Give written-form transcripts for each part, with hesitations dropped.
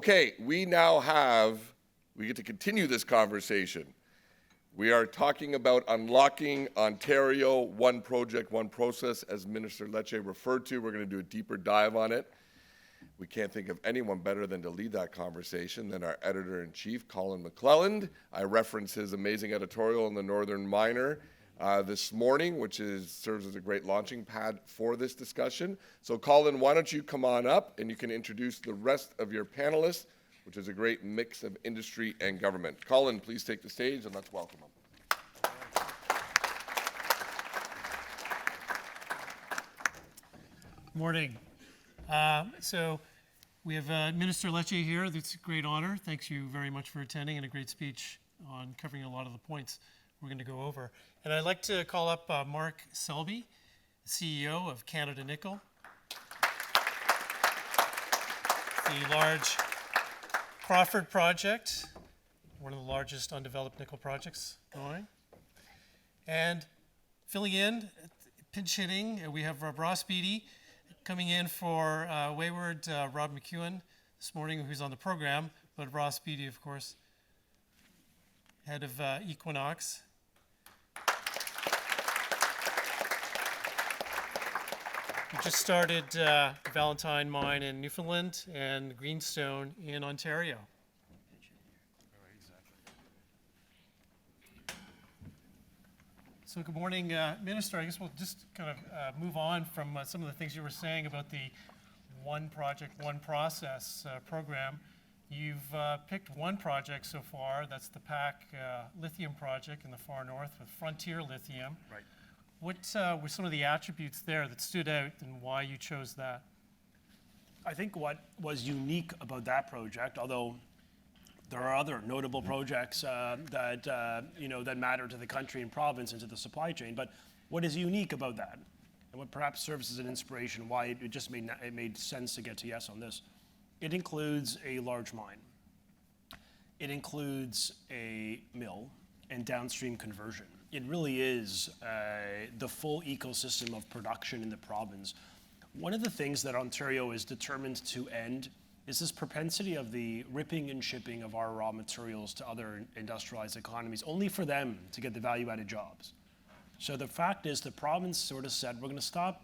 Okay, we get to continue this conversation. We are talking about unlocking Ontario, one project, one process, as Minister Lecce referred to. We're going to do a deeper dive on it. We can't think of anyone better than to lead that conversation than our editor-in-chief, Colin McClelland. I reference his amazing editorial in the Northern Miner this morning, which serves as a great launching pad for this discussion. So Colin, why don't you come on up and you can introduce the rest of your panelists, which is a great mix of industry and government. Colin, please take the stage and let's welcome him. Morning. So we have Minister Lecce here. It's a great honor. Thanks you very much for attending and a great speech on covering a lot of the points we're going to go over. And I'd like to call up Mark Selby, CEO of Canada Nickel. The large Crawford project, one of the largest undeveloped nickel projects going. And filling in, pinch hitting, we have Ross Beaty coming in for wayward Rob McEwen this morning, who's on the program, but Ross Beaty, of course, head of Equinox. We just started Valentine Mine in Newfoundland and Greenstone in Ontario. So good morning, Minister. I guess we'll just kind of move on from some of the things you were saying about the one project, one process program. You've picked one project so far. That's the PAC lithium project in the far north with Frontier Lithium. Right. What were some of the attributes there that stood out and why you chose that? I think what was unique about that project, although there are other notable projects that matter to the country and province and to the supply chain, but what is unique about that, and what perhaps serves as an inspiration why it just made sense to get to yes on this, it includes a large mine. It includes a mill and downstream conversion. It really is the full ecosystem of production in the province. One of the things that Ontario is determined to end is this propensity of the ripping and shipping of our raw materials to other industrialized economies, only for them to get the value-added jobs. So the fact is the province sort of said, we're going to stop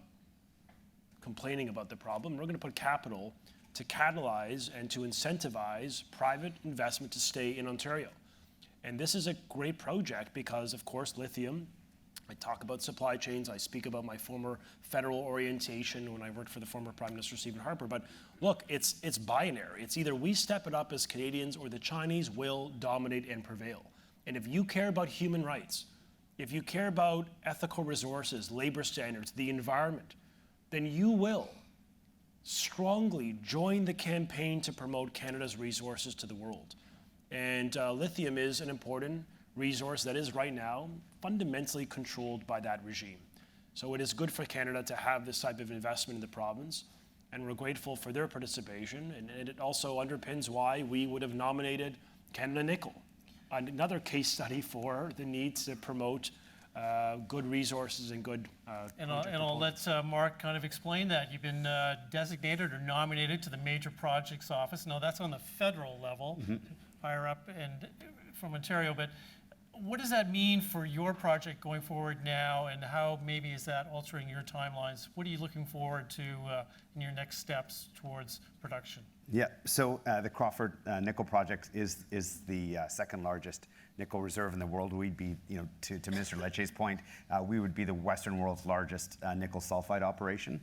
complaining about the problem. We're going to put capital to catalyze and to incentivize private investment to stay in Ontario. And this is a great project because, of course, lithium, I talk about supply chains, I speak about my former federal orientation when I worked for the former Prime Minister Stephen Harper, but look, it's binary. It's either we step it up as Canadians or the Chinese will dominate and prevail. And if you care about human rights, if you care about ethical resources, labor standards, the environment, then you will strongly join the campaign to promote Canada's resources to the world. And lithium is an important resource that is right now fundamentally controlled by that regime. So it is good for Canada to have this type of investment in the province, and we're grateful for their participation. And it also underpins why we would have nominated Canada Nickel, another case study for the need to promote good resources and good And I'll let Mark kind of explain that. You've been designated or nominated to the Major Projects Office. Now that's on the federal level, higher up and from Ontario, but what does that mean for your project going forward now, and how maybe is that altering your timelines? What are you looking forward to in your next steps towards production? Yeah, so the Crawford nickel project is the second largest nickel reserve in the world. We'd be, to Minister Lecce's point, we would be the Western world's largest nickel sulfide operation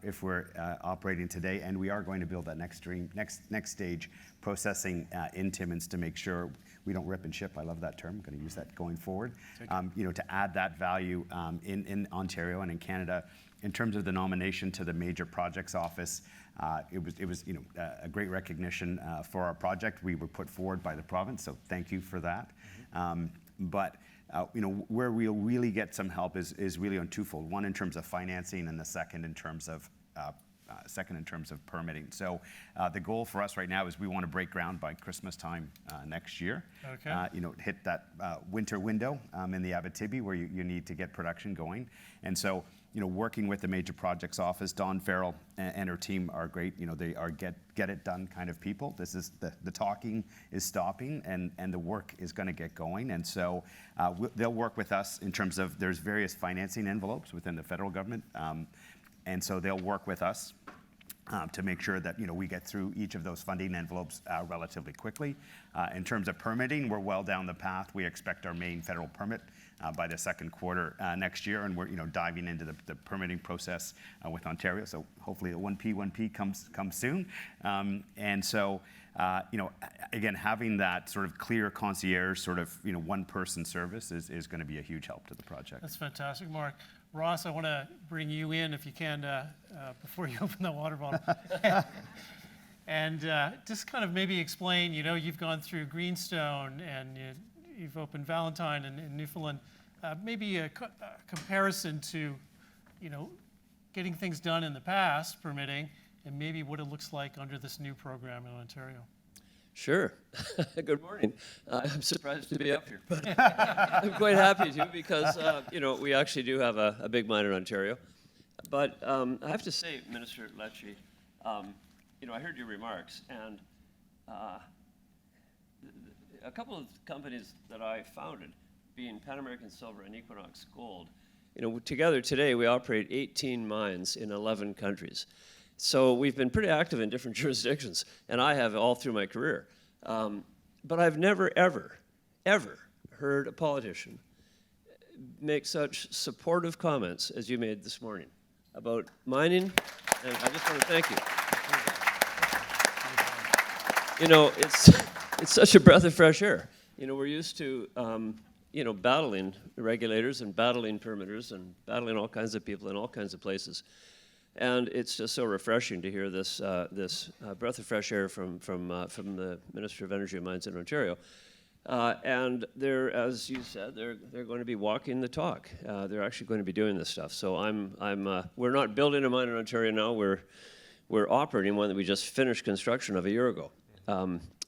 if we're operating today, and we are going to build that next stage processing in Timmins to make sure we don't rip and ship. I love that term. I'm going to use that going forward. To add that value in Ontario and in Canada. In terms of the nomination to the Major Projects Office, it was a great recognition for our project. We were put forward by the province, so thank you for that. But where we'll really get some help is really on twofold. One in terms of financing, and the second in terms of second in terms of permitting. So the goal for us right now is we want to break ground by Christmas time next year. Okay. Hit that winter window in the Abitibi where you need to get production going. And so, working with the Major Projects Office, Dawn Farrell and her team are great. They are get it done kind of people. This is the talking is stopping and the work is going to get going. And so they'll work with us in terms of there's various financing envelopes within the federal government. And so they'll work with us to make sure that we get through each of those funding envelopes relatively quickly. In terms of permitting, we're well down the path. We expect our main federal permit by the second quarter next year, and we're diving into the permitting process with Ontario. So hopefully the 1P comes soon. And so again, having that sort of clear concierge sort of one-person service is going to be a huge help to the project. That's fantastic, Mark. Ross, I want to bring you in if you can before you open that water bottle. And just kind of maybe explain, you've gone through Greenstone and you've opened Valentine in Newfoundland. Maybe a comparison to, getting things done in the past, permitting, and maybe what it looks like under this new program in Ontario. Sure. Good morning. I'm surprised to be up here, but I'm quite happy to because, we actually do have a big mine in Ontario. But I have to say, Minister Lecce, I heard your remarks, and a couple of companies that I founded, being Pan American Silver and Equinox Gold, together today we operate 18 mines in 11 countries. So we've been pretty active in different jurisdictions, and I have all through my career. But I've never, ever, ever heard a politician make such supportive comments as you made this morning about mining, and I just want to thank you. It's such a breath of fresh air. We're used to, battling regulators and battling permitters and battling all kinds of people in all kinds of places. And it's just so refreshing to hear this breath of fresh air from the Minister of Energy and Mines in Ontario. And they're, as you said, they're going to be walking the talk. They're actually going to be doing this stuff. So we're not building a mine in Ontario now. We're operating one that we just finished construction of a year ago.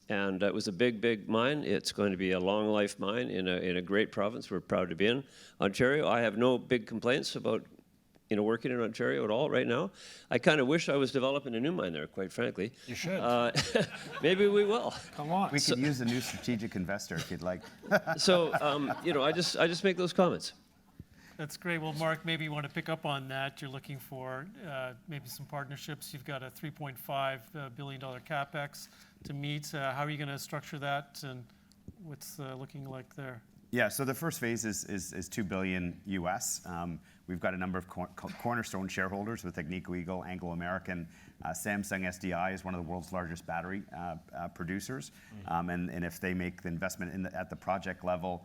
And it was a big mine. It's going to be a long life mine in a great province. We're proud to be in Ontario. I have no big complaints about working in Ontario at all right now. I kind of wish I was developing a new mine there, quite frankly. You should. Maybe we will. Come on. We could use a new strategic investor if you'd like. So, I just make those comments. That's great. Well, Mark, maybe you want to pick up on that. You're looking for maybe some partnerships. You've got a $3.5 billion CapEx to meet. How are you going to structure that, and what's looking like there? Yeah, so the first phase is $2 billion US. We've got a number of cornerstone shareholders with Agnico Eagle, Anglo American. Samsung SDI is one of the world's largest battery producers. And if they make the investment at the project level,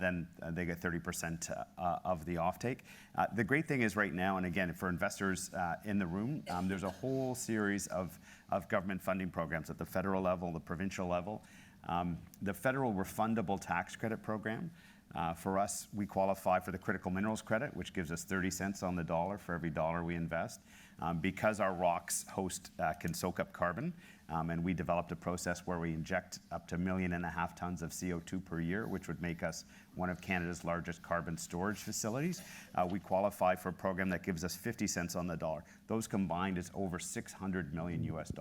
then they get 30% of the offtake. The great thing is right now, and again, for investors in the room, there's a whole series of government funding programs at the federal level, the provincial level. The federal refundable tax credit program, for us, we qualify for the critical minerals credit, which gives us 30 cents on the dollar for every dollar we invest. Because our rocks can soak up carbon, and we developed a process where we inject up to 1.5 million tons of CO2 per year, which would make us one of Canada's largest carbon storage facilities. We qualify for a program that gives us 50 cents on the dollar. Those combined is over $600 million US.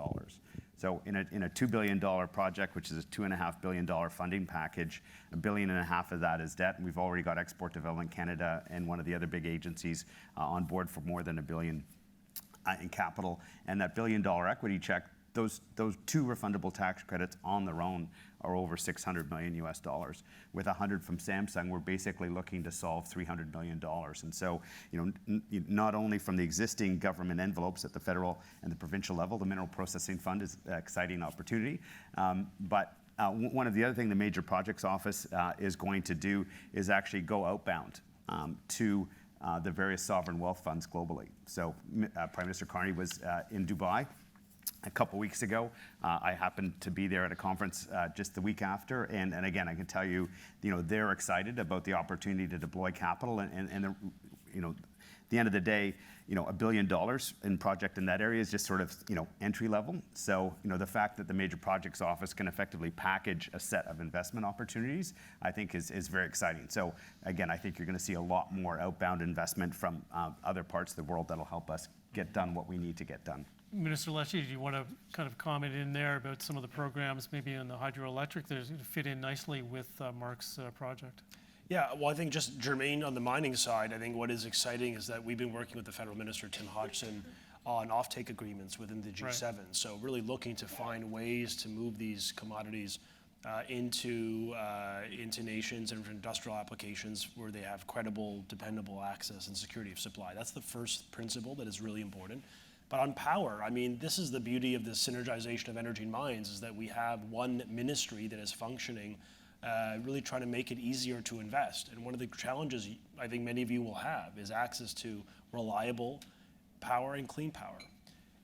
So in a $2 billion project, which is a $2.5 billion funding package, $1.5 billion of that is debt. And we've already got Export Development Canada and one of the other big agencies on board for more than $1 billion in capital. And that $1 billion equity check, those two refundable tax credits on their own are over $600 million US. With 100 from Samsung, we're basically looking to solve $300 million. And so, not only from the existing government envelopes at the federal and the provincial level, the Mineral Processing Fund is an exciting opportunity. But one of the other things the Major Projects Office is going to do is actually go outbound to the various sovereign wealth funds globally. So Prime Minister Carney was in Dubai a couple weeks ago. I happened to be there at a conference just the week after, and again, I can tell you, they're excited about the opportunity to deploy capital, and the end of the day, $1 billion in project in that area is just sort of, entry level. So, the fact that the Major Projects Office can effectively package a set of investment opportunities, I think is very exciting. So again, I think you're going to see a lot more outbound investment from other parts of the world that'll help us get done what we need to get done. Minister Lecce, do you want to kind of comment in there about some of the programs, maybe on the hydroelectric, that fit in nicely with Mark's project? Yeah, well, I think just germane on the mining side, I think what is exciting is that we've been working with the Federal Minister, Tim Hodgson, on offtake agreements within the G7. Right. So really looking to find ways to move these commodities into nations and for industrial applications where they have credible, dependable access and security of supply. That's the first principle that is really important. But on power, I mean, this is the beauty of the synergization of energy and mines, is that we have one ministry that is functioning, really trying to make it easier to invest. And one of the challenges I think many of you will have is access to reliable power and clean power.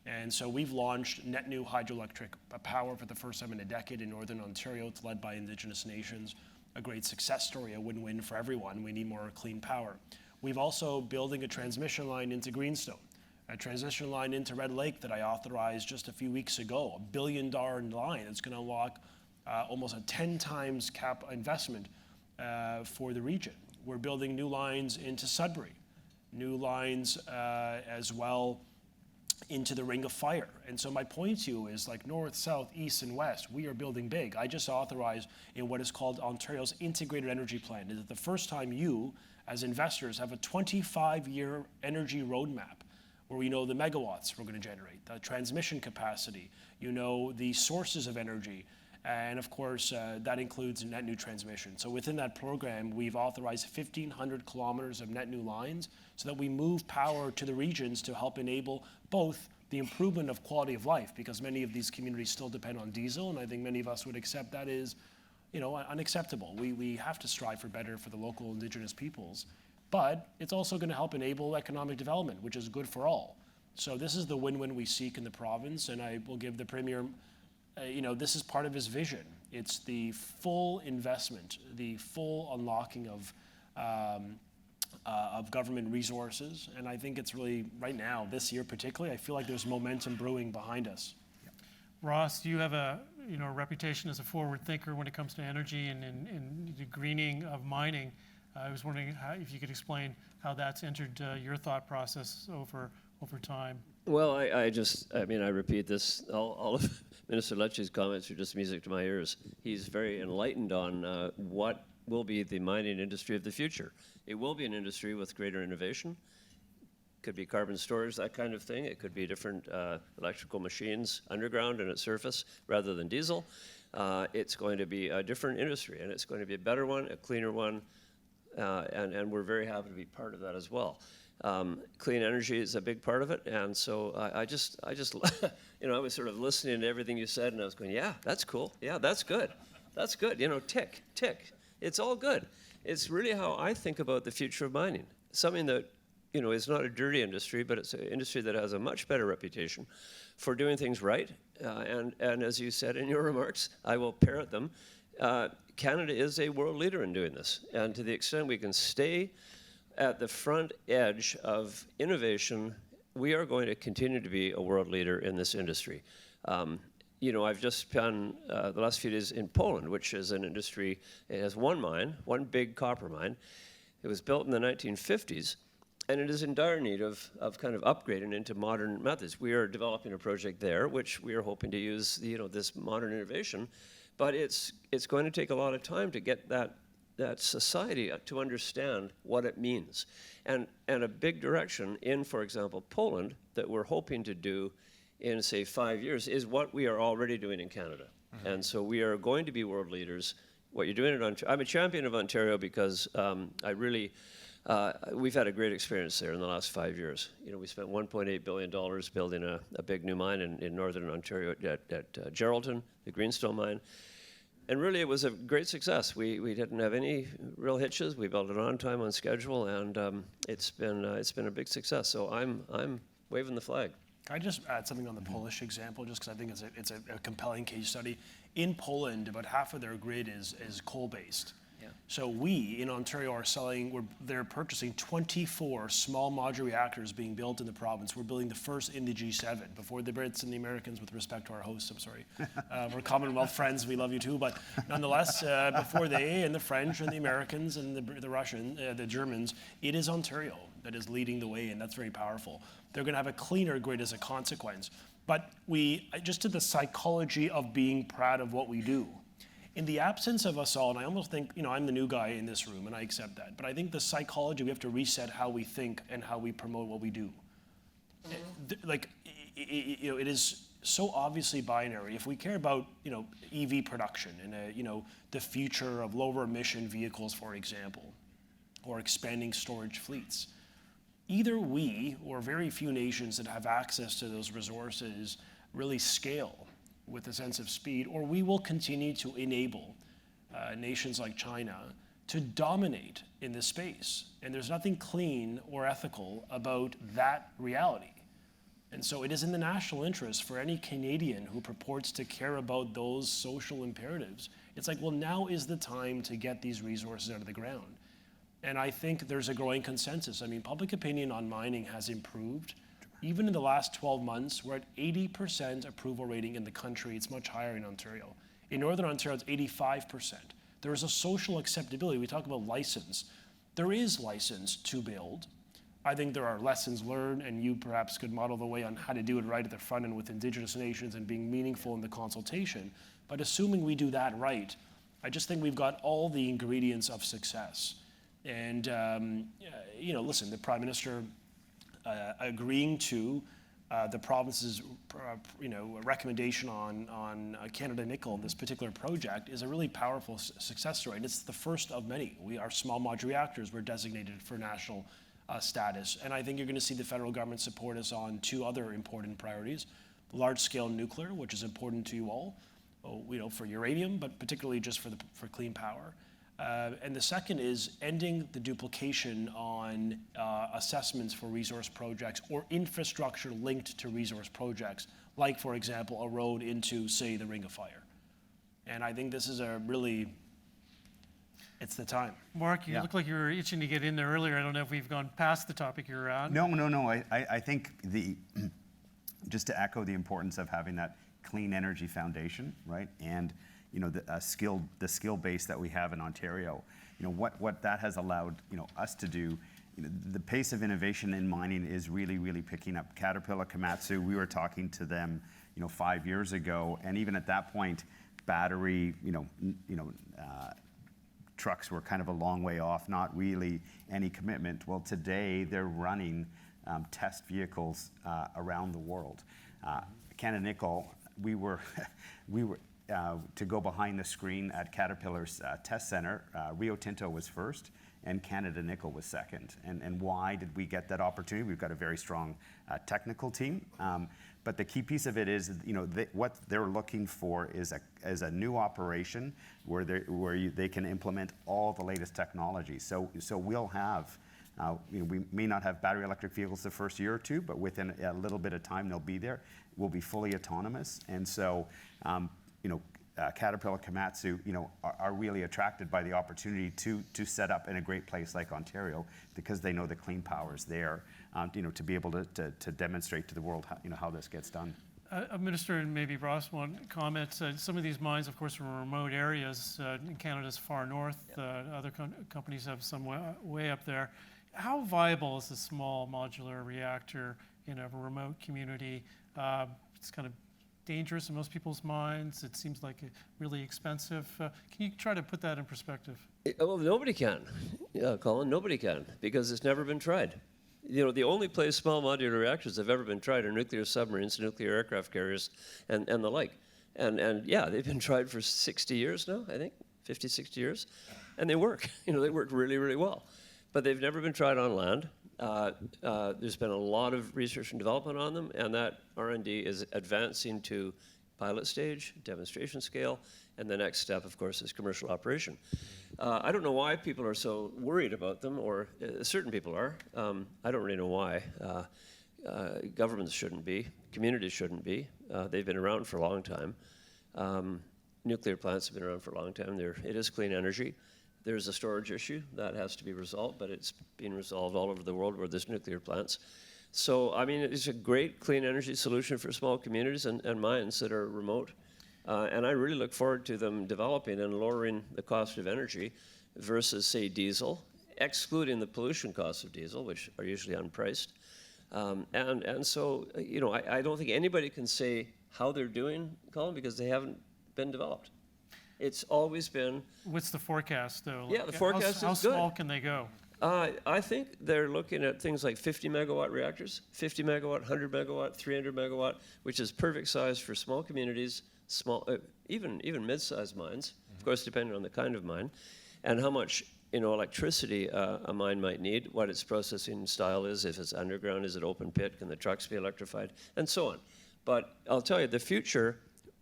And so we've launched net new hydroelectric power for the first time in a decade in Northern Ontario. It's led by Indigenous nations, a great success story, a win-win for everyone. We need more clean power. We've also building a transmission line into Greenstone, a transmission line into Red Lake that I authorized just a few weeks ago, $1 billion line. It's going to unlock almost a 10 times cap investment for the region. We're building new lines into Sudbury, new lines as well into the Ring of Fire. And so my point to you is, like, north, south, east, and west, we are building big. I just authorized in what is called Ontario's Integrated Energy Plan. It is the first time you, as investors, have a 25-year energy roadmap where we know the megawatts we're going to generate, the transmission capacity, the sources of energy, and of course, that includes net new transmission. So within that program, we've authorized 1,500 kilometers of net new lines so that we move power to the regions to help enable both the improvement of quality of life, because many of these communities still depend on diesel, and I think many of us would accept that is, unacceptable. We have to strive for better for the local Indigenous peoples, but it's also going to help enable economic development, which is good for all. So this is the win-win we seek in the province, and I will give the Premier, this is part of his vision. It's the full investment, the full unlocking of government resources, and I think it's really, right now, this year particularly, I feel like there's momentum brewing behind us. Ross, you have a reputation as a forward thinker when it comes to energy and the greening of mining. I was wondering if you could explain how that's entered your thought process over time. Well, I repeat this. All of Minister Lecce's comments are just music to my ears. He's very enlightened on what will be the mining industry of the future. It will be an industry with greater innovation. Could be carbon storage, that kind of thing. It could be different electrical machines underground and at surface rather than diesel. It's going to be a different industry, and it's going to be a better one, a cleaner one, and we're very happy to be part of that as well. Clean energy is a big part of it, and so I just I was sort of listening to everything you said, and I was going, yeah, that's cool. Yeah, that's good. That's good. Tick. It's all good. It's really how I think about the future of mining. Something that, is not a dirty industry, but it's an industry that has a much better reputation for doing things right. And as you said in your remarks, I will parrot them. Canada is a world leader in doing this, and to the extent we can stay at the front edge of innovation, we are going to continue to be a world leader in this industry. I've just spent the last few days in Poland, which is an industry. It has one mine, one big copper mine. It was built in the 1950s, and it is in dire need of kind of upgrading into modern methods. We are developing a project there, which we are hoping to use this modern innovation, but it's going to take a lot of time to get that society to understand what it means. And a big direction in, for example, Poland, that we're hoping to do in, say, 5 years, is what we are already doing in Canada. Mm-hmm. And so we are going to be world leaders. What you're doing in Ontario, I'm a champion of Ontario because we've had a great experience there in the last 5 years. We spent $1.8 billion building a big new mine in northern Ontario at Geraldton, the Greenstone mine. And really, it was a great success. We didn't have any real hitches. We built it on time, on schedule, and it's been a big success. So I'm waving the flag. Can I just add something on the Polish example, just because I think it's a compelling case study? In Poland, about half of their grid is coal-based. So we in Ontario are they're purchasing 24 small modular reactors being built in the province. We're building the first in the G7 before the Brits and the Americans, with respect to our hosts, I'm sorry. We're Commonwealth friends, we love you too, but nonetheless, before they and the French and the Americans and the Russian, the Germans, it is Ontario that is leading the way, and that's very powerful. They're gonna have a cleaner grid as a consequence. But just to the psychology of being proud of what we do, in the absence of us all, and I almost think, I'm the new guy in this room, and I accept that, but I think the psychology, we have to reset how we think and how we promote what we do. It is so obviously binary. If we care about, EV production and, the future of lower emission vehicles, for example, or expanding storage fleets, either we or very few nations that have access to those resources really scale with a sense of speed, or we will continue to enable nations like China to dominate in this space. And there's nothing clean or ethical about that reality. And so it is in the national interest for any Canadian who purports to care about those social imperatives. It's like, well, now is the time to get these resources out of the ground. And I think there's a growing consensus. I mean, public opinion on mining has improved. Even in the last 12 months, we're at 80% approval rating in the country. It's much higher in Ontario. In Northern Ontario, it's 85%. There is a social acceptability. We talk about license. There is license to build. I think there are lessons learned, and you perhaps could model the way on how to do it right at the front end with Indigenous nations and being meaningful in the consultation. But assuming we do that right, I just think we've got all the ingredients of success. And, listen, the Prime Minister agreeing to the province's, recommendation on Canada Nickel, this particular project, is a really powerful success story. And it's the first of many. Our small modular reactors were designated for national status. And I think you're going to see the federal government support us on two other important priorities: large-scale nuclear, which is important to you all, for uranium, but particularly just for clean power. And the second is ending the duplication on assessments for resource projects or infrastructure linked to resource projects, like, for example, a road into, say, the Ring of Fire. And I think this is it's the time. Mark, you look like you were itching to get in there earlier. I don't know if we've gone past the topic you're on. No. I think just to echo the importance of having that clean energy foundation, right? And the skill base that we have in Ontario, what that has allowed us to do. The pace of innovation in mining is really, really picking up. Caterpillar, Komatsu, we were talking to them 5 years ago, and even at that point, battery trucks were kind of a long way off, not really any commitment. Well, today they're running test vehicles around the world. Canada Nickel, we were to go behind the screen at Caterpillar's test center. Rio Tinto was first, and Canada Nickel was second. And why did we get that opportunity? We've got a very strong technical team. But the key piece of it is, what they're looking for is a new operation where they can implement all the latest technology. So we'll have, we may not have battery electric vehicles the first year or two, but within a little bit of time they'll be there. We'll be fully autonomous. And so, Caterpillar, Komatsu, are really attracted by the opportunity to set up in a great place like Ontario, because they know the clean power is there, to be able to demonstrate to the world how this gets done. Minister, and maybe Ross, one comment. Some of these mines, of course, are in remote areas in Canada's far north. Other companies have some way up there. How viable is a small modular reactor in a remote community? It's kind of dangerous in most people's minds. It seems like really expensive. Can you try to put that in perspective? Well, nobody can, Colin. Nobody can, because it's never been tried. The only place small modular reactors have ever been tried are nuclear submarines, nuclear aircraft carriers, and the like. And yeah, they've been tried for 60 years now, I think, 50, 60 years, and they work. They work really, really well. But they've never been tried on land. There's been a lot of research and development on them, and that R&D is advancing to pilot stage, demonstration scale, and the next step, of course, is commercial operation. I don't know why people are so worried about them, or certain people are. I don't really know why. Governments shouldn't be. Communities shouldn't be. They've been around for a long time. Nuclear plants have been around for a long time. It is clean energy. There's a storage issue that has to be resolved, but it's being resolved all over the world where there's nuclear plants. So, I mean, it's a great clean energy solution for small communities and mines that are remote. And I really look forward to them developing and lowering the cost of energy versus, say, diesel, excluding the pollution costs of diesel, which are usually unpriced. And so, you know, I don't think anybody can say how they're doing, Colin, because they haven't been developed. It's always been. What's the forecast, though? Yeah, the forecast how is good. How small can they go? I think they're looking at things like 50 megawatt reactors, 50 megawatt, 100 megawatt, 300 megawatt, which is perfect size for small communities, small, even mid-sized mines, of course, depending on the kind of mine, and how much electricity a mine might need, what its processing style is, if it's underground, is it open pit, can the trucks be electrified, and so on. But I'll tell you, the future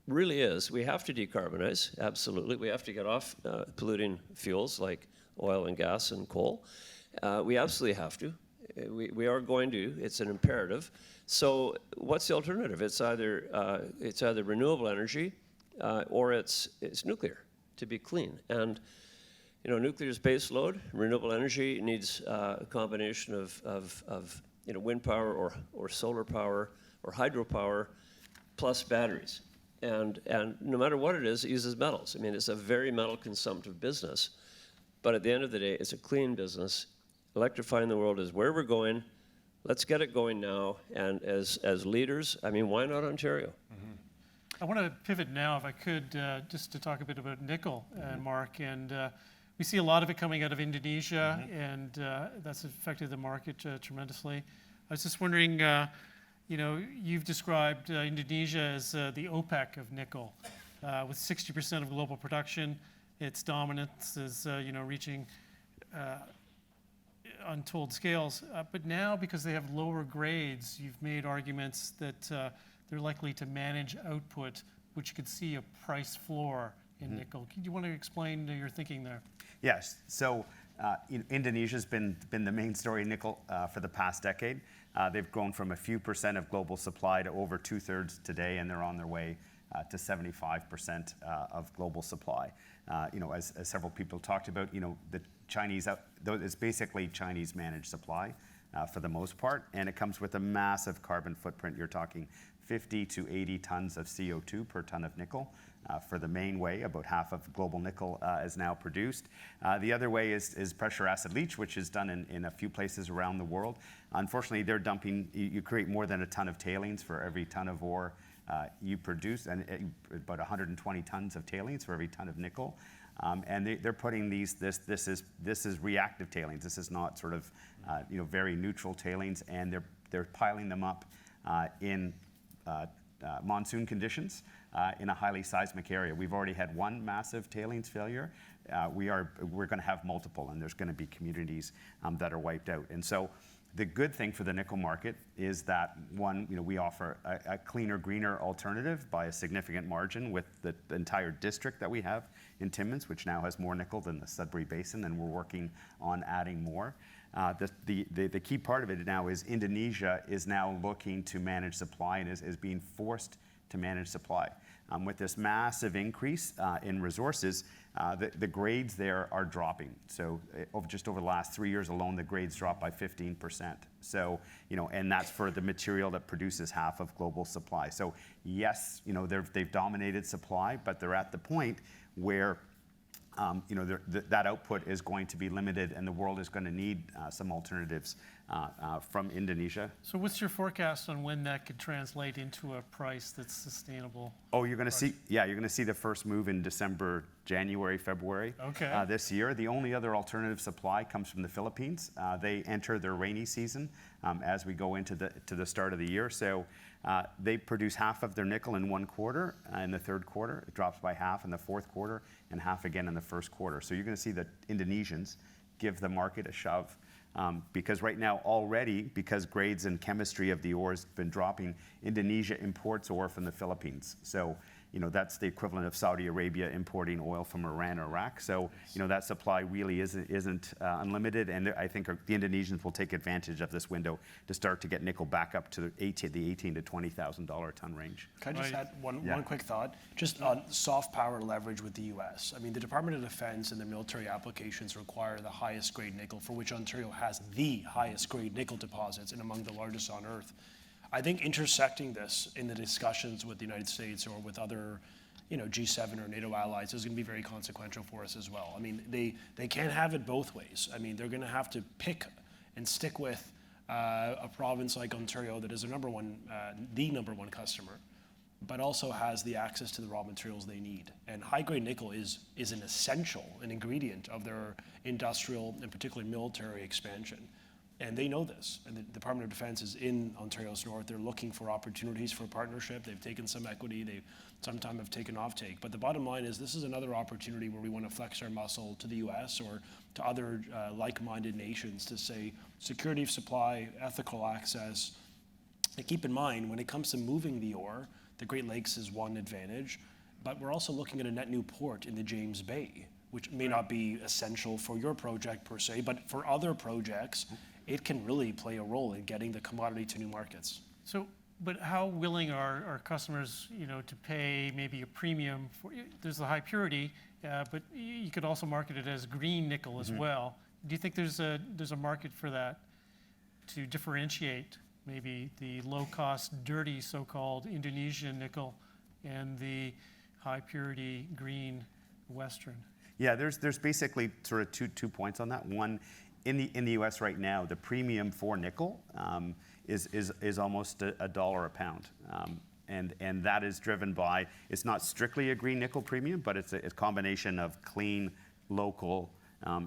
really is, we have to decarbonize, absolutely. We have to get off polluting fuels like oil and gas and coal. We absolutely have to. We are going to. It's an imperative. So what's the alternative? It's either renewable energy or it's nuclear to be clean. And nuclear is base load. Renewable energy needs a combination of wind power or solar power or hydropower plus batteries. And no matter what it uses metals. I mean, it's a very metal consumptive business. But at the end of the day, it's a clean business. Electrifying the world is where we're going. Let's get it going now. And as leaders, I mean, why not Ontario? I want to pivot now, if I could, just to talk a bit about nickel, Mark. And we see a lot of it coming out of Indonesia, and that's affected the market tremendously. I was just wondering, you've described Indonesia as the OPEC of nickel, with 60% of global production. Its dominance is, reaching untold scales. But now, because they have lower grades, you've made arguments that they're likely to manage output, which could see a price floor in nickel. Do you want to explain your thinking there? Yes. So Indonesia's been the main story in nickel for the past decade. They've grown from a few percent of global supply to over 2/3 today, and they're on their way to 75% of global supply. As several people talked about, the Chinese, it's basically Chinese managed supply for the most part, and it comes with a massive carbon footprint. You're talking 50 to 80 tons of CO2 per ton of nickel. For the main way, about half of global nickel is now produced. The other way is pressure acid leach, which is done in a few places around the world. Unfortunately, they're dumping, you create more than a ton of tailings for every ton of ore you produce, and about 120 tons of tailings for every ton of nickel. And they're putting this is reactive tailings. This is not sort of very neutral tailings, and they're piling them up in monsoon conditions in a highly seismic area. We've already had one massive tailings failure. We're going to have multiple, and there's going to be communities that are wiped out. And so the good thing for the nickel market is that, one, we offer a cleaner, greener alternative by a significant margin with the entire district that we have in Timmins, which now has more nickel than the Sudbury Basin, and we're working on adding more. The key part of it now is Indonesia is now looking to manage supply and is being forced to manage supply. With this massive increase in resources, the grades there are dropping. So just over the last 3 years alone, the grades dropped by 15%. So, and that's for the material that produces half of global supply. So yes, they've dominated supply, but they're at the point where that output is going to be limited, and the world is going to need some alternatives from Indonesia. So what's your forecast on when that could translate into a price that's sustainable? Oh, you're going to see the first move in December, January, February this year. The only other alternative supply comes from the Philippines. They enter their rainy season as we go into the start of the year. So they produce half of their nickel in one quarter. In the third quarter, it drops by half in the fourth quarter, and half again in the first quarter. So you're going to see the Indonesians give the market a shove. Because right now already, because grades and chemistry of the ore has been dropping, Indonesia imports ore from the Philippines. So, that's the equivalent of Saudi Arabia importing oil from Iran or Iraq. So, that supply really isn't unlimited, and I think the Indonesians will take advantage of this window to start to get nickel back up to the $18,000 to $20,000 a ton range. Can I just add one quick thought? Just on soft power leverage with the U.S. I mean, the Department of Defense and the military applications require the highest grade nickel, for which Ontario has the highest grade nickel deposits and among the largest on Earth. I think intersecting this in the discussions with the United States or with other, G7 or NATO allies is going to be very consequential for us as well. I mean, they can't have it both ways. I mean, they're going to have to pick and stick with a province like Ontario that is the number one customer, but also has the access to the raw materials they need. And high-grade nickel is an essential, an ingredient of their industrial and particularly military expansion. And they know this. And the Department of Defense is in Ontario's north. They're looking for opportunities for partnership. They've taken some equity. They sometimes have taken offtake. But the bottom line is this is another opportunity where we want to flex our muscle to the U.S. or to other like-minded nations to say security of supply, ethical access. And keep in mind, when it comes to moving the ore, the Great Lakes is one advantage. But we're also looking at a net new port in the James Bay, which may not be essential for your project per se, but for other projects, it can really play a role in getting the commodity to new markets. So, but how willing are our customers, to pay maybe a premium for? There's the high purity, but you could also market it as green nickel as well. Do you think there's a market for that to differentiate maybe the low-cost, dirty, so-called Indonesian nickel and the high purity green Western? Yeah, there's basically sort of two points on that. One, in the U.S. right now, the premium for nickel is almost $1 a pound, and that is driven by, it's not strictly a green nickel premium, but it's a combination of clean, local,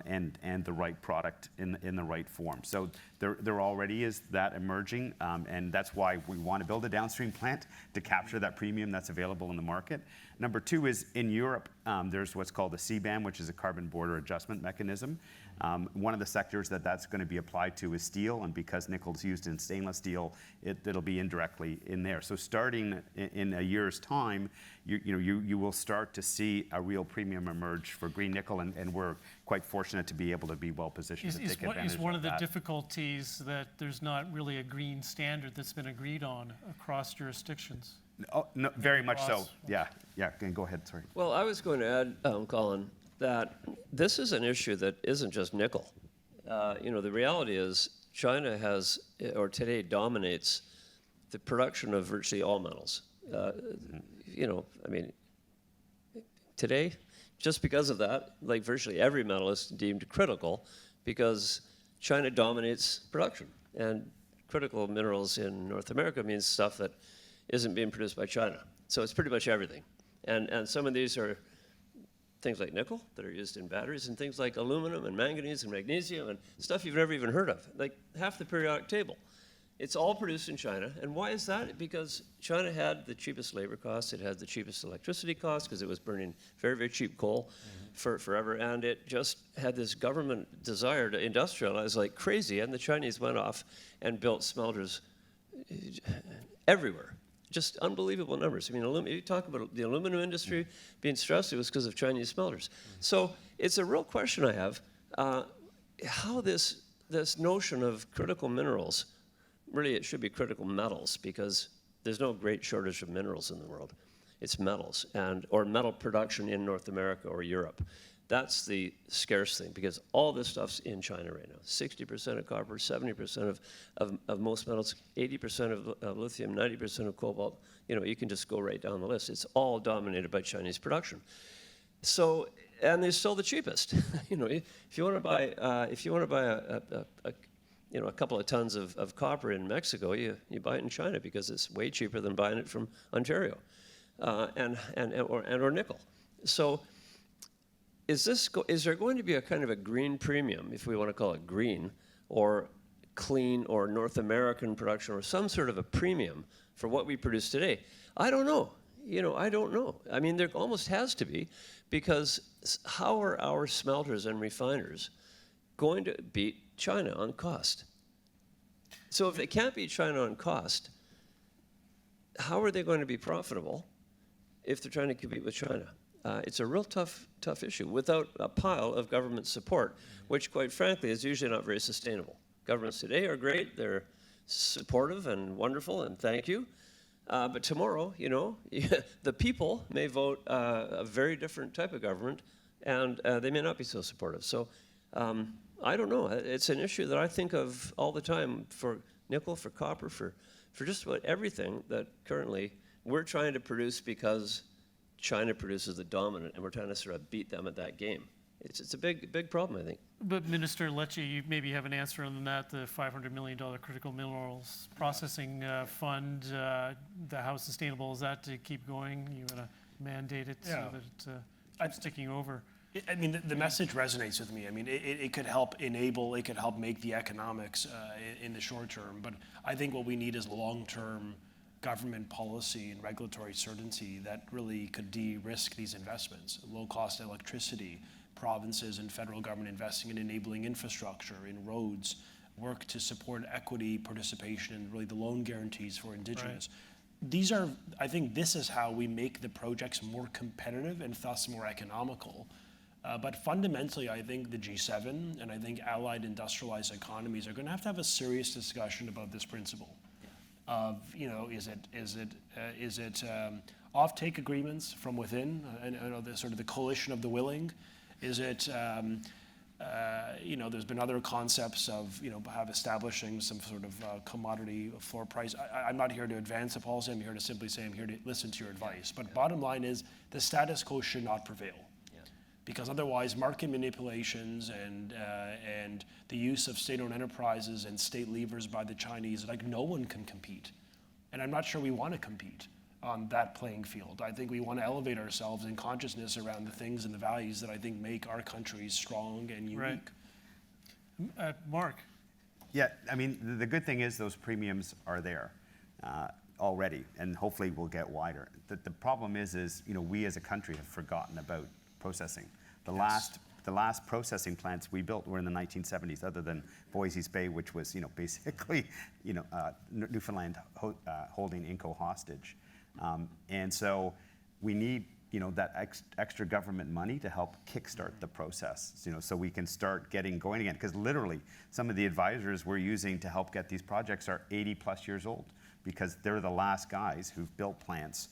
and the right product in the right form. So there already is that emerging, and that's why we want to build a downstream plant to capture that premium that's available in the market. Number two is in Europe, there's what's called the CBAM, which is a carbon border adjustment mechanism. One of the sectors that's going to be applied to is steel, and because nickel's used in stainless steel, it'll be indirectly in there. So starting in a year's time, you will start to see a real premium emerge for green nickel, and we're quite fortunate to be able to be well positioned to take advantage of that. Is one of the difficulties that there's not really a green standard that's been agreed on across jurisdictions? Oh, no, very much so. Yeah, go ahead, sorry. Well, I was going to add, Colin, that this is an issue that isn't just nickel. The reality is China has, or today dominates, the production of virtually all metals. Today, just because of that, like virtually every metal is deemed critical because China dominates production. And critical minerals in North America means stuff that isn't being produced by China. So it's pretty much everything. And some of these are things like nickel that are used in batteries, and things like aluminum and manganese and magnesium and stuff you've never even heard of, like half the periodic table. It's all produced in China. And why is that? Because China had the cheapest labor costs, it had the cheapest electricity costs because it was burning very, very cheap coal for forever, and it just had this government desire to industrialize like crazy, and the Chinese went off and built smelters everywhere. Just unbelievable numbers. I mean, you talk about the aluminum industry being stressed, it was because of Chinese smelters. So it's a real question I have, how this notion of critical minerals, really it should be critical metals, because there's no great shortage of minerals in the world. It's metals, or metal production in North America or Europe. That's the scarce thing, because all this stuff's in China right now. 60% of copper, 70% of most metals, 80% of lithium, 90% of cobalt. You can just go right down the list. It's all dominated by Chinese production. So, and they're still the cheapest. If you want to buy, a couple of tons of copper in Mexico, you buy it in China because it's way cheaper than buying it from Ontario, or nickel. So. Is there going to be a kind of a green premium, if we want to call it green, or clean, or North American production, or some sort of a premium for what we produce today? I don't know. I don't know. I mean, there almost has to be, because how are our smelters and refiners going to beat China on cost? So if they can't beat China on cost, how are they going to be profitable? if they're trying to compete with China. It's a real tough issue without a pile of government support, which, quite frankly, is usually not very sustainable. Governments today are great; they're supportive and wonderful, and thank you. But tomorrow, you know, the people may vote a very different type of government, and they may not be so supportive. So I don't know. It's an issue that I think of all the time for nickel, for copper, for just about everything that currently we're trying to produce because China produces the dominant, and we're trying to sort of beat them at that game. It's a big problem, I think. But Minister Lecce, you maybe have an answer on that, the $500 million critical minerals processing fund, how sustainable is that to keep going? You want to mandate it so that it keeps ticking over? I mean, the message resonates with me. I mean, it could help enable, it could help make the economics in the short term. But I think what we need is long-term government policy and regulatory certainty that really could de-risk these investments. Low-cost electricity, provinces and federal government investing in enabling infrastructure, in roads, work to support equity participation, and really the loan guarantees for Indigenous. Right. These are, I think this is how we make the projects more competitive and thus more economical. But fundamentally, I think the G7 and I think allied industrialized economies are going to have a serious discussion about this principle. Of, you know, is it offtake agreements from within, and the sort of the coalition of the willing? Is it, you know, there's been other concepts of, you know, establishing some sort of commodity floor price. I'm not here to advance a policy. I'm here to simply say I'm here to listen to your advice. But bottom line is the status quo should not prevail. Because otherwise, market manipulations and the use of state-owned enterprises and state levers by the Chinese, like no one can compete. And I'm not sure we want to compete on that playing field. I think we want to elevate ourselves in consciousness around the things and the values that I think make our countries strong and unique. Right. Mark. Yeah, I mean, the good thing is those premiums are there already, and hopefully will get wider. The problem is, you know, we as a country have forgotten about processing. The last processing plants we built were in the 1970s, other than Boise's Bay, which was, you know, basically, you know, Newfoundland holding Inco hostage. And so we need, you know, that extra government money to help kickstart the process, you know, so we can start getting going again. Because literally, some of the advisors we're using to help get these projects are 80 plus years old, because they're the last guys who've built plants,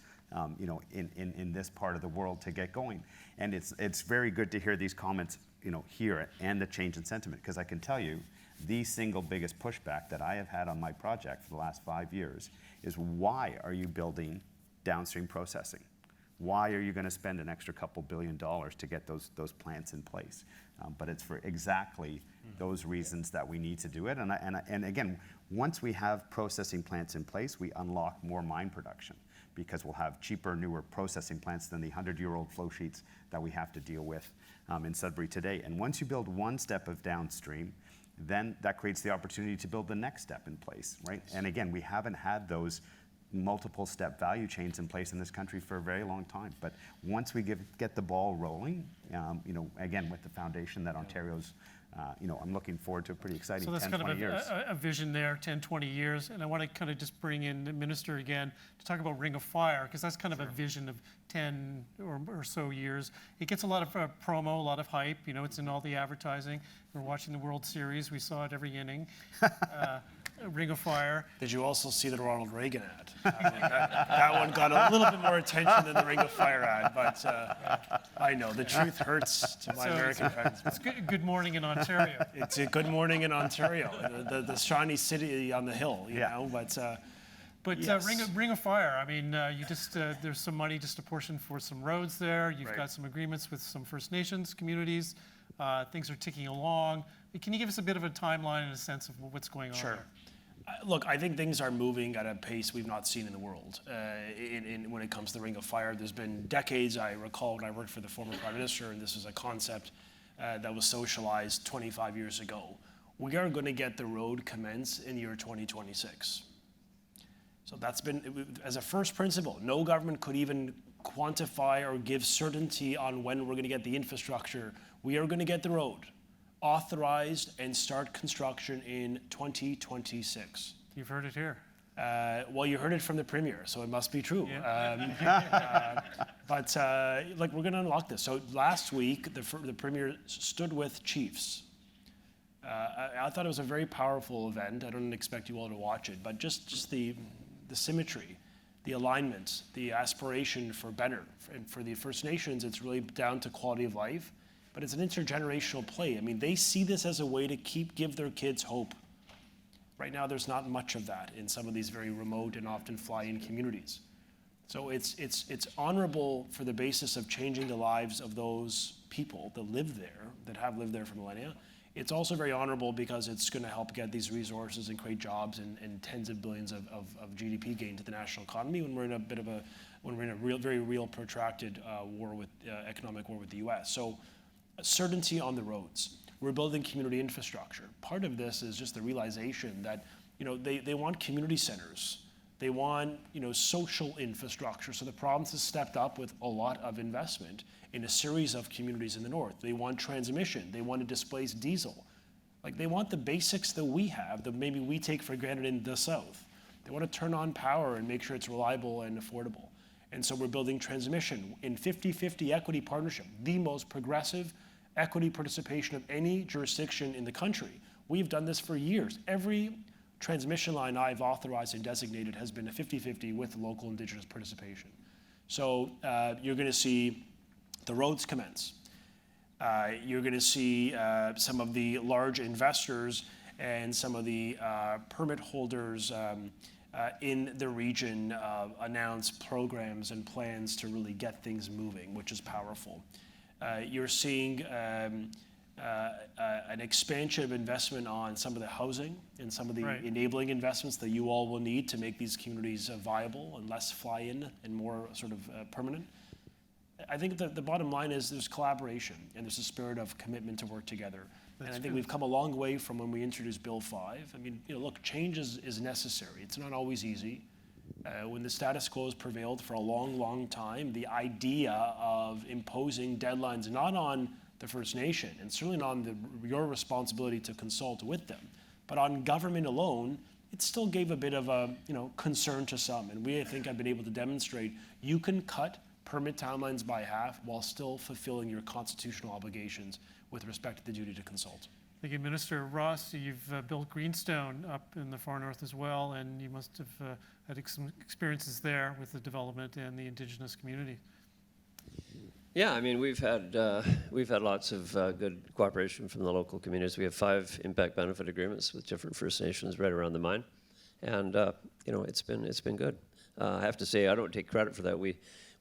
you know, in this part of the world to get going. And it's very good to hear these comments, you know, here, and the change in sentiment, because I can tell you, the single biggest pushback that I have had on my project for the last 5 years is, why are you building downstream processing? Why are you going to spend an extra couple $2 billion to get those plants in place? But it's for exactly those reasons that we need to do it. And again, once we have processing plants in place, we unlock more mine production, because we'll have cheaper, newer processing plants than the 100-year-old flow sheets that we have to deal with in Sudbury today. And once you build one step of downstream, then that creates the opportunity to build the next step in place, right? And again, we haven't had those multiple step value chains in place in this country for a very long time. But once we get the ball rolling, you know, again, with the foundation that Ontario's, you know, I'm looking forward to a pretty exciting 10, 20 years. So that's kind of a vision there, 10, 20 years. And I want to kind of just bring in the minister again to talk about Ring of Fire, because that's kind of a vision of 10 or so years. It gets a lot of promo, a lot of hype. You know, it's in all the advertising. We're watching the World Series. We saw it every inning. Ring of Fire. Did you also see the Ronald Reagan ad? I mean, that one got a little bit more attention than the Ring of Fire ad, but I know the truth hurts to my American friends. It's good morning in Ontario. It's a good morning in Ontario, the shiny city on the hill, you know. But yes. Ring of Fire. I mean, you just there's some money just apportioned for some roads there. You've got some agreements with some First Nations communities. Things are ticking along. Can you give us a bit of a timeline and a sense of what's going on there? Look, I think things are moving at a pace we've not seen in the world. When it comes to the Ring of Fire, there's been decades. I recall when I worked for the former Prime Minister, and this was a concept that was socialized 25 years ago. We are going to get the road commenced in year 2026. So that's been, as a first principle, no government could even quantify or give certainty on when we're going to get the infrastructure. We are going to get the road authorized and start construction in 2026. You've heard it here. Well, you heard it from the Premier, so it must be true. But like, we're going to unlock this. So last week, the Premier stood with chiefs. I thought it was a very powerful event. I don't expect you all to watch it, but just the symmetry, the alignment, the aspiration for better. And for the First Nations, it's really down to quality of life, but it's an intergenerational play. I mean, they see this as a way to give their kids hope. Right now, there's not much of that in some of these very remote and often fly-in communities. So it's honorable for the basis of changing the lives of those people that live there, that have lived there for millennia. It's also very honorable because it's going to help get these resources and create jobs and tens of billions of GDP gain to the national economy when we're in a very real protracted economic war with the US. So certainty on the roads. We're building community infrastructure. Part of this is just the realization that, you know, they want community centers. They want, you know, social infrastructure. So the province has stepped up with a lot of investment in a series of communities in the north. They want transmission. They want to displace diesel. Like, they want the basics that we have that maybe we take for granted in the south. They want to turn on power and make sure it's reliable and affordable. And so we're building transmission in 50-50 equity partnership, the most progressive equity participation of any jurisdiction in the country. We've done this for years. Every transmission line I've authorized and designated has been a 50-50 with local Indigenous participation. So you're going to see the roads commence. You're going to see some of the large investors and some of the permit holders in the region announce programs and plans to really get things moving, which is powerful. You're seeing an expansion of investment on some of the housing and some of the enabling investments that you all will need to make these communities viable and less fly-in and more sort of permanent. I think that the bottom line is there's collaboration and there's a spirit of commitment to work together. And I think we've come a long way from when we introduced Bill 5. I mean, you know, look, change is necessary. It's not always easy. When the status quo has prevailed for a long, long time, the idea of imposing deadlines not on the First Nation, and certainly not on your responsibility to consult with them, but on government alone, it still gave a bit of a, you know, concern to some. And we, I think, have been able to demonstrate you can cut permit timelines by half while still fulfilling your constitutional obligations with respect to the duty to consult. Thank you, Minister. Ross, you've built Greenstone up in the far north as well, and you must have had some experiences there with the development and the Indigenous community. Yeah, I mean, we've had lots of good cooperation from the local communities. We have 5 impact benefit agreements with different First Nations right around the mine, and you know, it's been good. I have to say, I don't take credit for that. We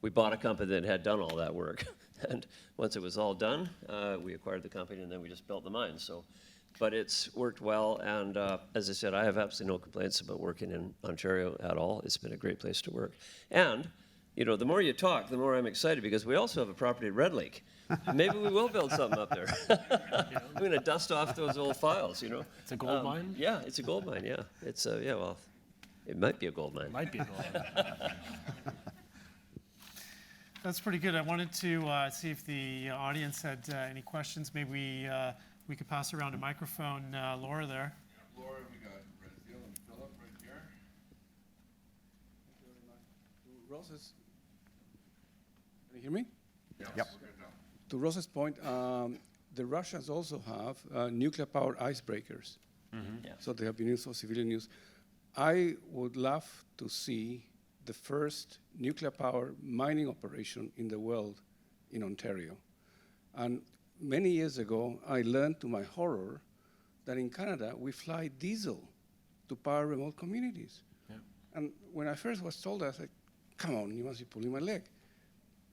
bought a company that had done all that work, and once it was all done, we acquired the company, and then we just built the mine. So, but it's worked well, and as I said, I have absolutely no complaints about working in Ontario at all. It's been a great place to work, and you know, the more you talk, the more I'm excited because we also have a property at Red Lake. Maybe we will build something up there. We're going to dust off those old files, you know. It's a gold mine? Yeah, it's a gold mine, yeah. It's yeah, well, it might be a gold mine. Might be a gold mine. That's pretty good. I wanted to see if the audience had any questions. Maybe we could pass around a microphone. Laura there. Yeah, Laura, we got Brazil and Philip right here. Ross's, can you hear me? Yeah, Yep. we're good now. To Ross's point, the Russians also have nuclear power icebreakers. Yeah. So they have been used for civilian use. I would love to see the first nuclear power mining operation in the world in Ontario. And many years ago, I learned to my horror that in Canada, we fly diesel to power remote communities. Yeah. And when I first was told that, I said, come on, you must be pulling my leg.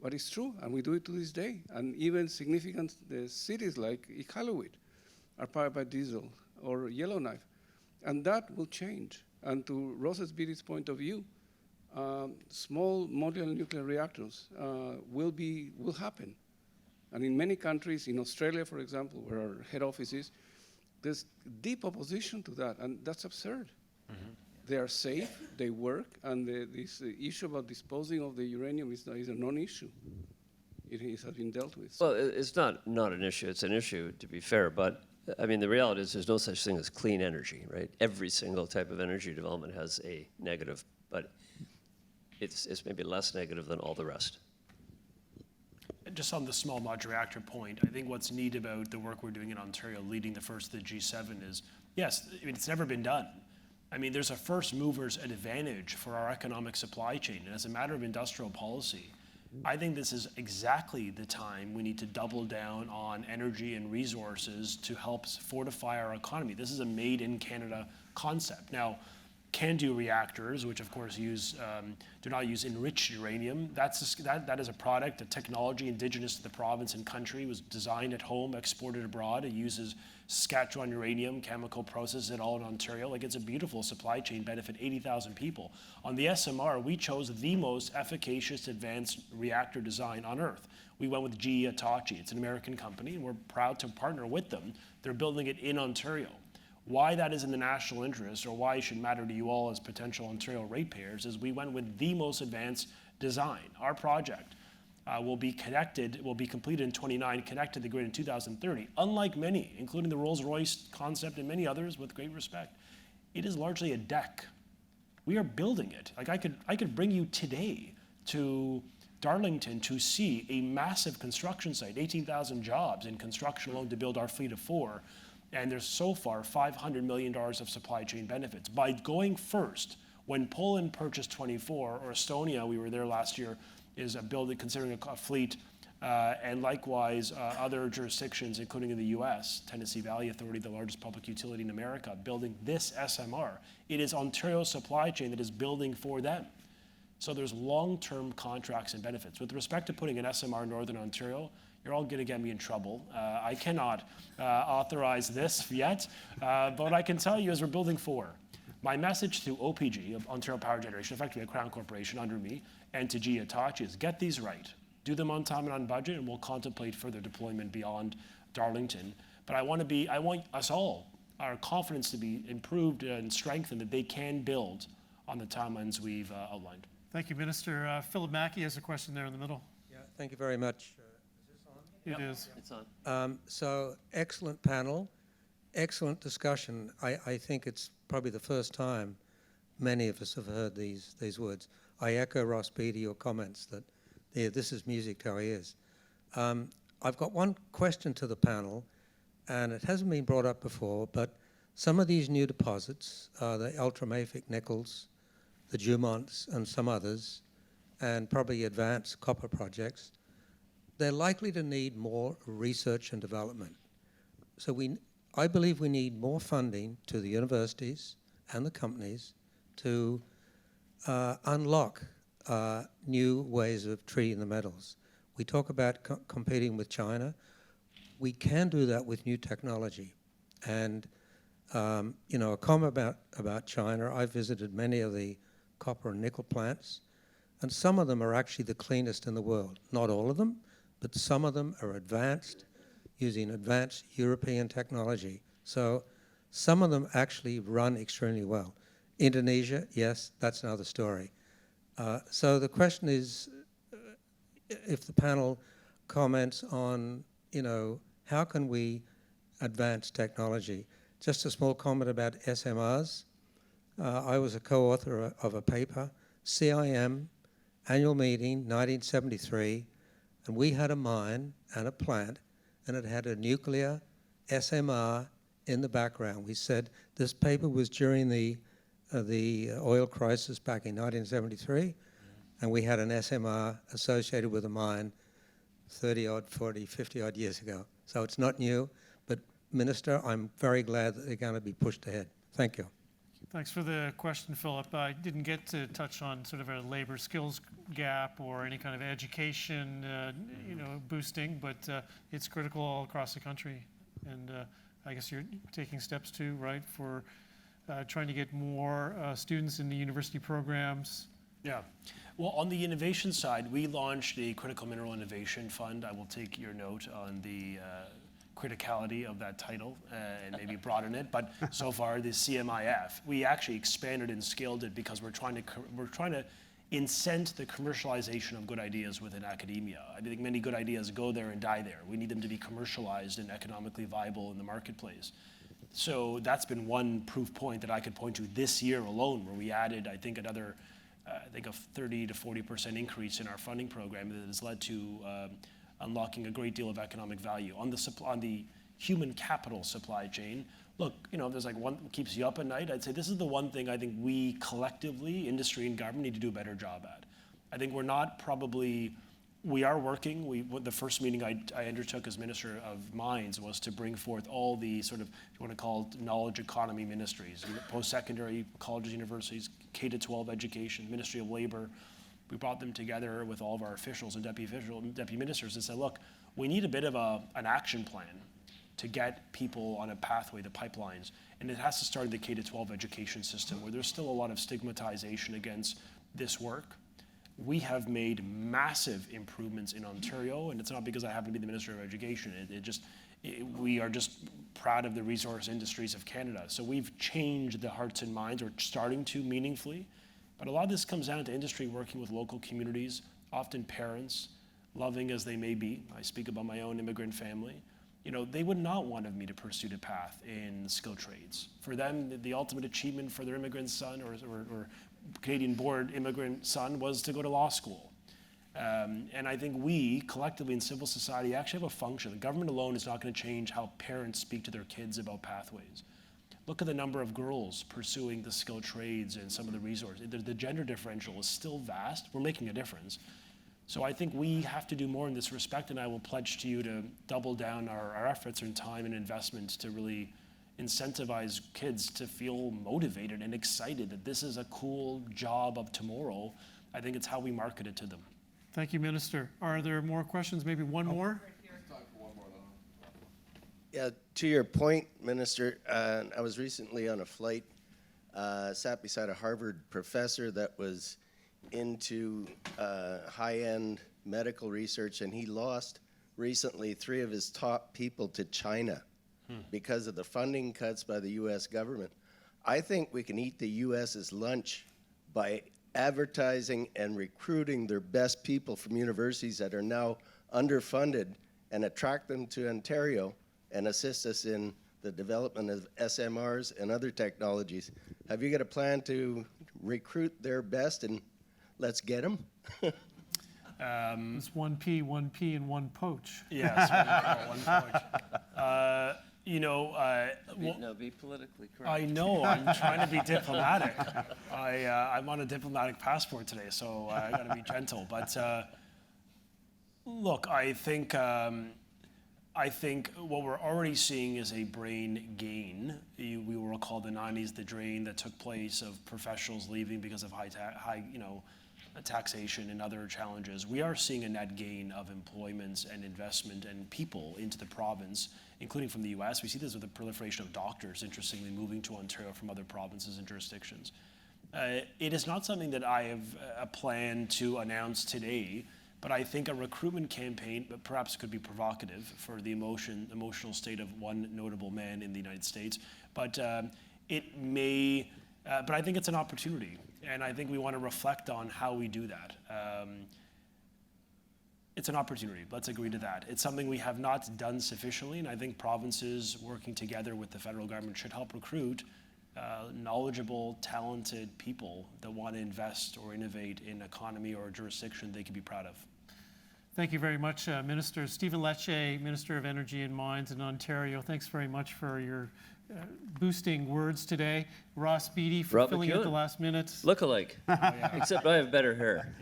But it's true, and we do it to this day. And even significant cities like Iqaluit are powered by diesel or Yellowknife. And that will change. And to Ross's Beaty's point of view, small modular nuclear reactors will happen. And in many countries, in Australia, for example, where our head office is, there's deep opposition to that, and that's absurd. Mm-hmm. They are safe, they work, and this issue about disposing of the uranium is a non-issue. It has been dealt with. Well, it's not an issue. It's an issue, to be fair, but I mean, the reality is there's no such thing as clean energy, right? Every single type of energy development has a negative, but it's maybe less negative than all the rest. Just on the small modular reactor point, I think what's neat about the work we're doing in Ontario, leading the first of the G7, is yes, I mean, it's never been done. I mean, there's a first mover's advantage for our economic supply chain. And as a matter of industrial policy, I think this is exactly the time we need to double down on energy and resources to help fortify our economy. This is a made in Canada concept. Now, can-do reactors, which of course do not use enriched uranium, that is a product, a technology indigenous to the province and country, was designed at home, exported abroad. It uses Saskatchewan uranium, chemical processes it all in Ontario. Like, it's a beautiful supply chain, benefit 80,000 people. On the SMR, we chose the most efficacious advanced reactor design on Earth. We went with GE-Hitachi. It's an American company, and we're proud to partner with them. They're building it in Ontario. Why that is in the national interest, or why it should matter to you all as potential Ontario ratepayers, is we went with the most advanced design. Our project will be completed in 2029, connected to the grid in 2030. Unlike many, including the Rolls-Royce concept and many others, with great respect, it is largely a deck. We are building it. Like, I could bring you today to Darlington to see a massive construction site, 18,000 jobs in construction alone to build our fleet of 4. And there's so far $500 million of supply chain benefits. By going first, when Poland purchased 24, or Estonia, we were there last year, is considering a fleet, and likewise other jurisdictions, including in the US, Tennessee Valley Authority, the largest public utility in America, building this SMR. It is Ontario's supply chain that is building for them. So there's long-term contracts and benefits. With respect to putting an SMR in Northern Ontario, you're all going to get me in trouble. I cannot authorize this yet, but what I can tell you is we're building 4. My message to OPG, of Ontario Power Generation, effectively a Crown Corporation under me, and to GE-Hitachi is get these right. Do them on time and on budget, and we'll contemplate further deployment beyond Darlington. But I want us all, our confidence to be improved and strengthened, that they can build on the timelines we've outlined. Thank you, Minister. Philip Mackey has a question there in the middle. Yeah, thank you very much. It is. It's on. So excellent panel, excellent discussion. I think it's probably the first time many of us have heard these words. I echo Ross Beaty, your comments that this is music to our ears. I've got one question to the panel, and it hasn't been brought up before, but some of these new deposits, the ultramafic nickels, the Jumonts, and some others, and probably advanced copper projects, they're likely to need more research and development. So I believe we need more funding to the universities and the companies to unlock new ways of treating the metals. We talk about competing with China. We can do that with new technology. And a comment about China, I visited many of the copper and nickel plants, and some of them are actually the cleanest in the world. Not all of them, but some of them are advanced, using advanced European technology. So some of them actually run extremely well. Indonesia, yes, that's another story. So the question is, if the panel comments on, how can we advance technology? Just a small comment about SMRs. I was a co-author of a paper, CIM, annual meeting, 1973, and we had a mine and a plant, and it had a nuclear SMR in the background. We said this paper was during the oil crisis back in 1973, and we had an SMR associated with a mine 30-odd, 40, 50-odd years ago. So it's not new, but Minister, I'm very glad that they're going to be pushed ahead. Thank you. Thanks for the question, Philip. I didn't get to touch on sort of a labor skills gap or any kind of education, boosting, but it's critical all across the country. And I guess you're taking steps too, right, for trying to get more students in the university programs. Yeah. Well, on the innovation side, we launched a Critical Mineral Innovation Fund. I will take your note on the criticality of that title and maybe broaden it. But so far, the CMIF, we actually expanded and scaled it because we're trying to incent the commercialization of good ideas within academia. I think many good ideas go there and die there. We need them to be commercialized and economically viable in the marketplace. So that's been one proof point that I could point to this year alone, where we added, I think, another, a 30 to 40% increase in our funding program that has led to unlocking a great deal of economic value. On the human capital supply chain, look, if there's like one that keeps you up at night, I'd say this is the one thing I think we collectively, industry and government, need to do a better job at. I think we are working. The first meeting I undertook as Minister of Mines was to bring forth all the sort of, if you want to call it, knowledge economy ministries, post-secondary, colleges, universities, K-12 education, Ministry of Labor. We brought them together with all of our officials and deputy ministers and said, look, we need a bit of an action plan to get people on a pathway, the pipelines. And it has to start in the K-12 education system, where there's still a lot of stigmatization against this work. We have made massive improvements in Ontario, and it's not because I happen to be the Minister of Education. We are just proud of the resource industries of Canada. So we've changed the hearts and minds, or starting to meaningfully. But a lot of this comes down to industry working with local communities, often parents, loving as they may be. I speak about my own immigrant family. They would not want me to pursue a path in skilled trades. For them, the ultimate achievement for their immigrant son or Canadian-born immigrant son was to go to law school. And I think we, collectively in civil society, actually have a function. The government alone is not going to change how parents speak to their kids about pathways. Look at the number of girls pursuing the skilled trades and some of the resources. The gender differential is still vast. We're making a difference. So I think we have to do more in this respect, and I will pledge to you to double down our efforts and time and investment to really incentivize kids to feel motivated and excited that this is a cool job of tomorrow. I think it's how we market it to them. Thank you, Minister. Are there more questions? Maybe one more? Yeah, to your point, Minister, I was recently on a flight, sat beside a Harvard professor that was into high-end medical research, and he lost recently 3 of his top people to China because of the funding cuts by the U.S. government. I think we can eat the U.S.'s lunch by advertising and recruiting their best people from universities that are now underfunded and attract them to Ontario and assist us in the development of SMRs and other technologies. Have you got a plan to recruit their best, and let's get them? It's one pea, and one poach. Yes, one point. Be politically correct. I know, I'm trying to be diplomatic. I'm on a diplomatic passport today, so I got to be gentle. But look, I think what we're already seeing is a brain gain. We will recall the 90s, the drain that took place of professionals leaving because of high taxation and other challenges. We are seeing a net gain of employments and investment and people into the province, including from the US. We see this with the proliferation of doctors, interestingly, moving to Ontario from other provinces and jurisdictions. It is not something that I have a plan to announce today, but I think a recruitment campaign perhaps could be provocative for the emotional state of one notable man in the United States. But it may, but I think it's an opportunity. And I think we want to reflect on how we do that. It's an opportunity. Let's agree to that. It's something we have not done sufficiently, and I think provinces working together with the federal government should help recruit knowledgeable, talented people that want to invest or innovate in economy or a jurisdiction they can be proud of. Thank you very much, Minister. Stephen Lecce, Minister of Energy and Mines in Ontario. Thanks very much for your boosting words today. Ross Beaty for Rob filling McEwen. at the last minute. Look-alike, except I have better hair.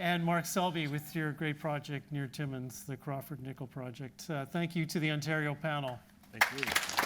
And Mark Selby with your great project near Timmins, the Crawford Nickel Project. Thank you to the Ontario panel. Thank you.